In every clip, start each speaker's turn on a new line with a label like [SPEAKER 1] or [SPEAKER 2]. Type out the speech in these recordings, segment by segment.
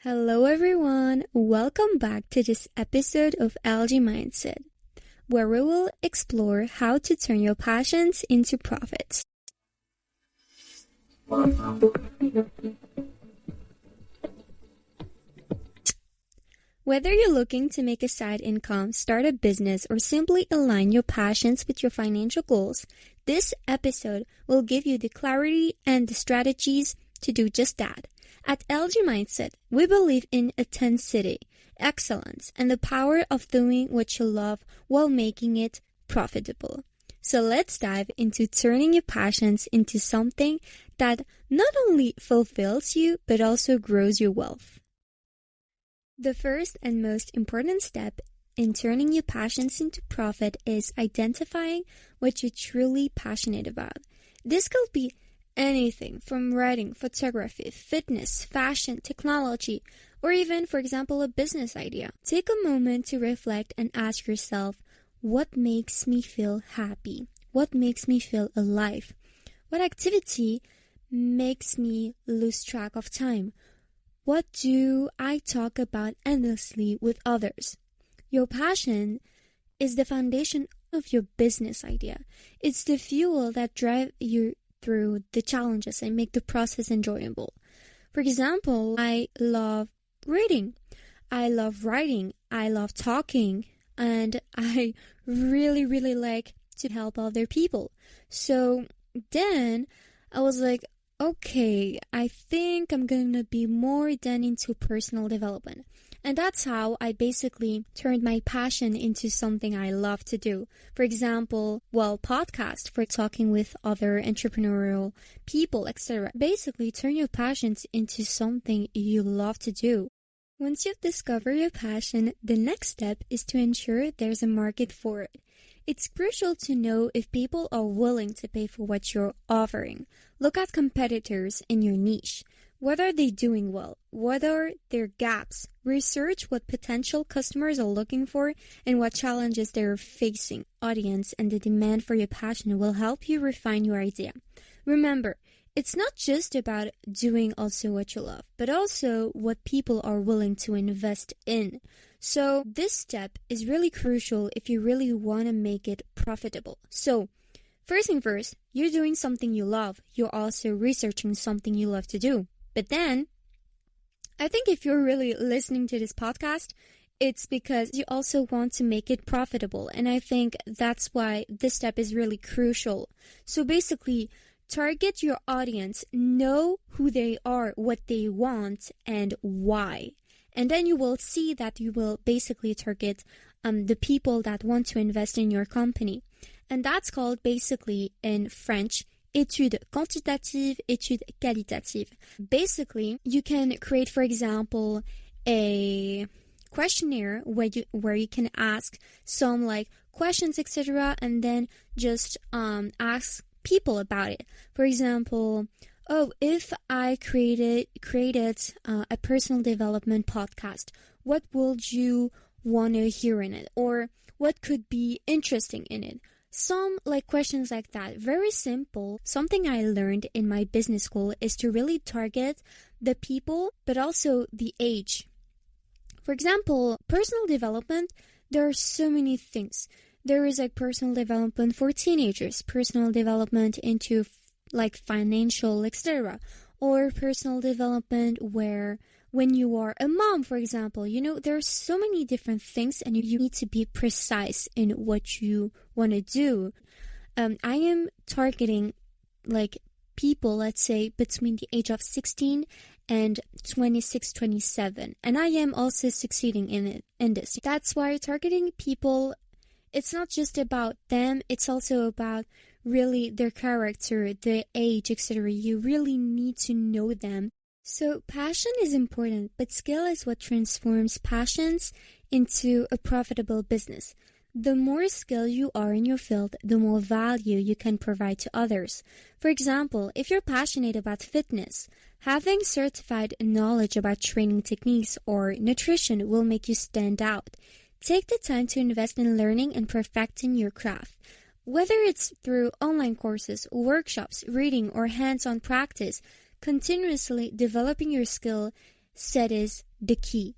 [SPEAKER 1] Hello everyone, welcome back to this episode of LJ.Mindset, where we will explore how to turn your passions into profits. Whether you're looking to make a side income, start a business, or simply align your passions with your financial goals, this episode will give you the clarity and the strategies to do just that. At LJ.Mindset, we believe in authenticity, excellence, and the power of doing what you love while making it profitable. So let's dive into turning your passions into something that not only fulfills you, but also grows your wealth. The first and most important step in turning your passions into profit is identifying what you're truly passionate about. This could be anything from writing, photography, fitness, fashion, technology, or even, for example, a business idea. Take a moment to reflect and ask yourself, what makes me feel happy? What makes me feel alive? What activity makes me lose track of time? What do I talk about endlessly with others? Your passion is the foundation of your business idea. It's the fuel that drives you through the challenges and make the process enjoyable. For example, I love reading, I love writing, I love talking, and I really like to help other people. So then I was like, okay, I think I'm gonna be more than into personal development. And that's how I basically turned my passion into something I love to do. For example, podcast for talking with other entrepreneurial people, etc. Basically, turn your passions into something you love to do. Once you've discovered your passion, the next step is to ensure there's a market for it. It's crucial to know if people are willing to pay for what you're offering. Look at competitors in your niche. What are they doing well? What are their gaps? Research what potential customers are looking for and what challenges they're facing. Audience and the demand for your passion will help you refine your idea. Remember, it's not just about doing also what you love, but also what people are willing to invest in. So this step is really crucial if you really want to make it profitable. So first thing first, you're doing something you love. You're also researching something you love to do. But then, I think if you're really listening to this podcast, it's because you also want to make it profitable. And I think that's why this step is really crucial. So basically, target your audience, know who they are, what they want, and why. And then you will see that you will basically target the people that want to invest in your company. And that's called basically in French, étude quantitative, étude qualitative. Basically, you can create, for example, a questionnaire where you can ask some like questions, etc., and then just ask people about it. For example, if I created a personal development podcast, what would you want to hear in it? Or what could be interesting in it? Some like questions like that. Very simple. Something I learned in my business school is to really target the people, but also the age. For example, personal development, there are so many things. There is like personal development for teenagers, personal development into like financial, etc. Or personal development where when you are a mom, for example, there are so many different things and you need to be precise in what you want to do. I am targeting like people, let's say, between the age of 16 and 26, 27. And I am also succeeding in this. That's why targeting people, it's not just about them, it's also about really their character, their age, etc. You really need to know them. So passion is important, but skill is what transforms passions into a profitable business. The more skilled you are in your field, the more value you can provide to others. For example, if you're passionate about fitness, having certified knowledge about training techniques or nutrition will make you stand out. Take the time to invest in learning and perfecting your craft. Whether it's through online courses, workshops, reading, or hands-on practice, continuously developing your skills Mindset is the key.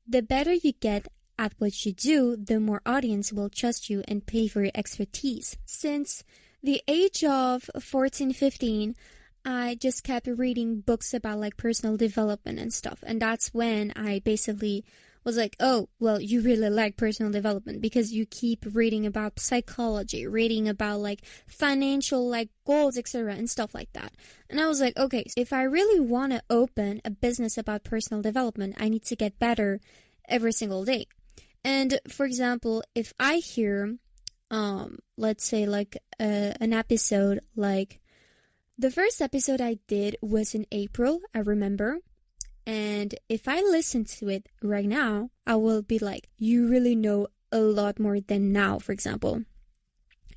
[SPEAKER 1] The better you get at what you do, the more audience will trust you and pay for your expertise. Since the age of 14, 15, I just kept reading books about like personal development and stuff. And that's when I basically was like, oh, well, you really like personal development because you keep reading about psychology, reading about like financial like goals, etc. and stuff like that. And I was like, okay, so if I really want to open a business about personal development, I need to get better every single day. And for example, if I hear, let's say like an episode like the first episode I did was in April, I remember. And if I listen to it right now, I will be like, you really know a lot more than now, for example.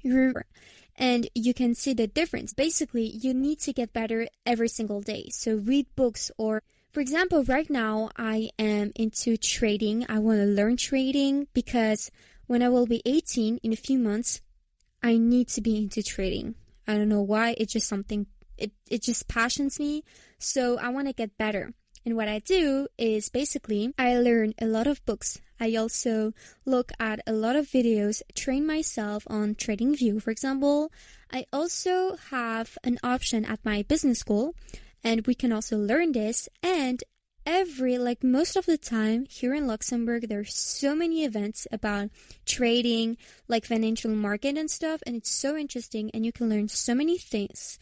[SPEAKER 1] And you can see the difference. Basically, you need to get better every single day. So read books or, for example, right now I am into trading. I want to learn trading because when I will be 18 in a few months, I need to be into trading. I don't know why. It's just something, it just passions me. So I want to get better. And what I do is basically I learn a lot of books. I also look at a lot of videos, train myself on TradingView, for example. I also have an option at my business school, and we can also learn this. And most of the time here in Luxembourg, there's so many events about trading, like financial market and stuff, and it's so interesting and you can learn so many things.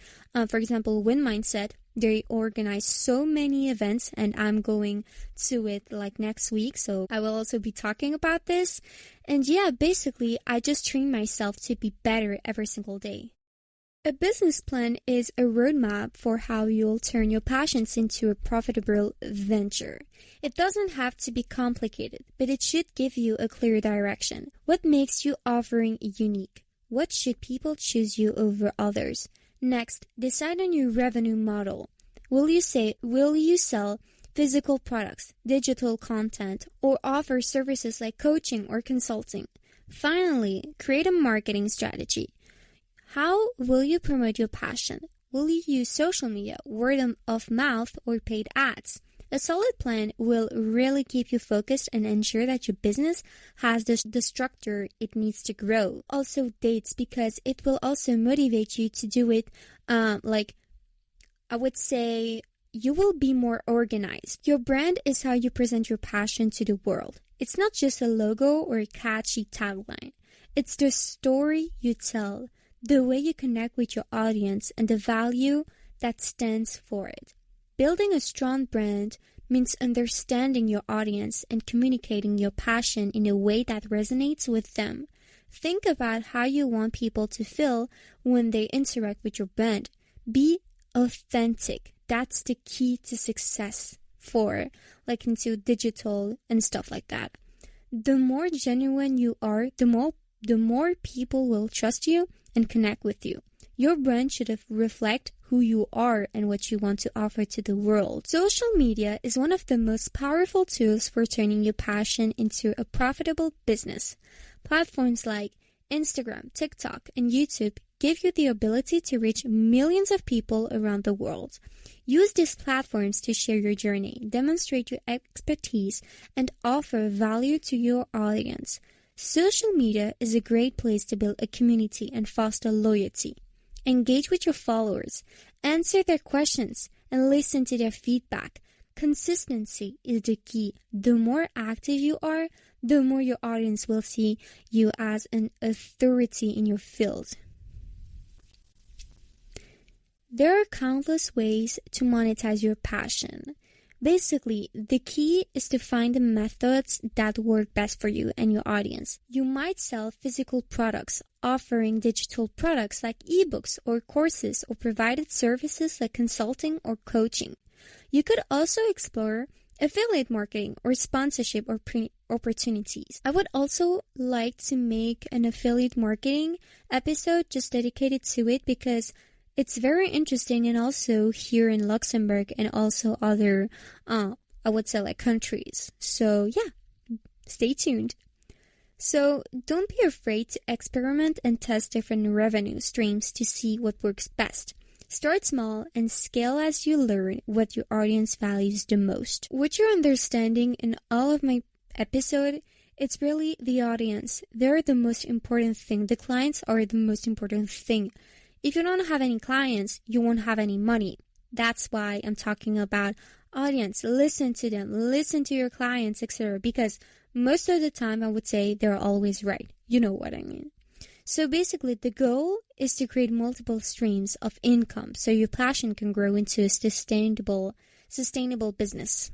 [SPEAKER 1] For example, Mindset, they organize so many events and I'm going to it like next week, so I will also be talking about this. And yeah, basically I just train myself to be better every single day. A business plan is a roadmap for how you'll turn your passions into a profitable venture. It doesn't have to be complicated, but it should give you a clear direction. What makes your offering unique? What should people choose you over others? Next, decide on your revenue model. Will you sell physical products, digital content, or offer services like coaching or consulting? Finally, create a marketing strategy. How will you promote your passion? Will you use social media, word of mouth, or paid ads? A solid plan will really keep you focused and ensure that your business has the structure it needs to grow. Also dates, because it will also motivate you to do it. I would say you will be more organized. Your brand is how you present your passion to the world. It's not just a logo or a catchy tagline. It's the story you tell, the way you connect with your audience, and the value that stands for it. Building a strong brand means understanding your audience and communicating your passion in a way that resonates with them. Think about how you want people to feel when they interact with your brand. Be authentic. That's the key to success for into digital and stuff like that. The more genuine you are, the more people will trust you and connect with you. Your brand should reflect who you are and what you want to offer to the world. Social media is one of the most powerful tools for turning your passion into a profitable business. Platforms like Instagram, TikTok, and YouTube give you the ability to reach millions of people around the world. Use these platforms to share your journey, demonstrate your expertise, and offer value to your audience. Social media is a great place to build a community and foster loyalty. Engage with your followers, answer their questions, and listen to their feedback. Consistency is the key. The more active you are, the more your audience will see you as an authority in your field. There are countless ways to monetize your passion. Basically, the key is to find the methods that work best for you and your audience. You might sell physical products, offering digital products like ebooks or courses, or provided services like consulting or coaching. You could also explore affiliate marketing or sponsorship or opportunities. I would also like to make an affiliate marketing episode just dedicated to it because it's very interesting, and also here in Luxembourg and also other, I would say countries. So yeah, stay tuned. So don't be afraid to experiment and test different revenue streams to see what works best. Start small and scale as you learn what your audience values the most. What you're understanding in all of my episode, it's really the audience. They're the most important thing. The clients are the most important thing. If you don't have any clients, you won't have any money. That's why I'm talking about audience. Listen to them. Listen to your clients, etc. Because most of the time, I would say they're always right. You know what I mean. So basically, the goal is to create multiple streams of income so your passion can grow into a sustainable business.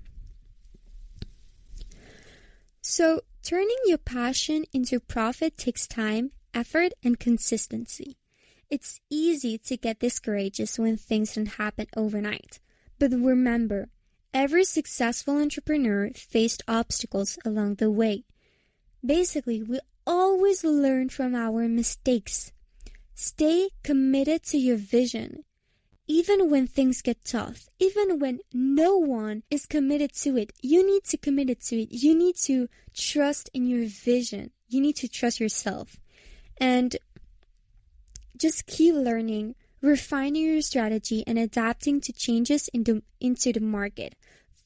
[SPEAKER 1] So turning your passion into profit takes time, effort, and consistency. It's easy to get discouraged when things don't happen overnight. But remember, every successful entrepreneur faced obstacles along the way. Basically, we always learn from our mistakes. Stay committed to your vision. Even when things get tough, even when no one is committed to it, you need to commit it to it. You need to trust in your vision. You need to trust yourself. And just keep learning, refining your strategy, and adapting to changes into the market.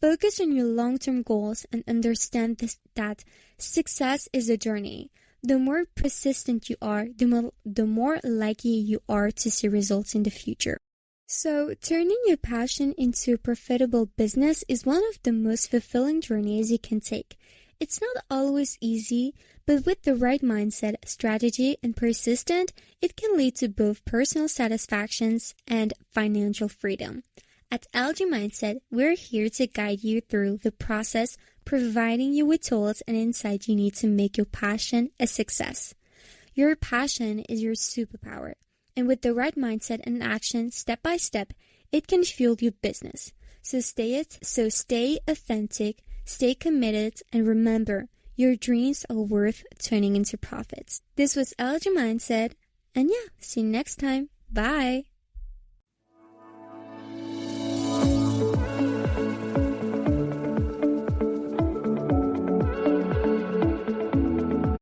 [SPEAKER 1] Focus on your long-term goals and understand that success is a journey. The more persistent you are, the more likely you are to see results in the future. So, turning your passion into a profitable business is one of the most fulfilling journeys you can take. It's not always easy, but with the right mindset, strategy, and persistence, it can lead to both personal satisfactions and financial freedom. At LJ.Mindset, we're here to guide you through the process, providing you with tools and insights you need to make your passion a success. Your passion is your superpower, and with the right mindset and action, step by step, it can fuel your business. So stay authentic, stay committed, and remember, your dreams are worth turning into profits. This was LJ.Mindset, and see you next time. Bye!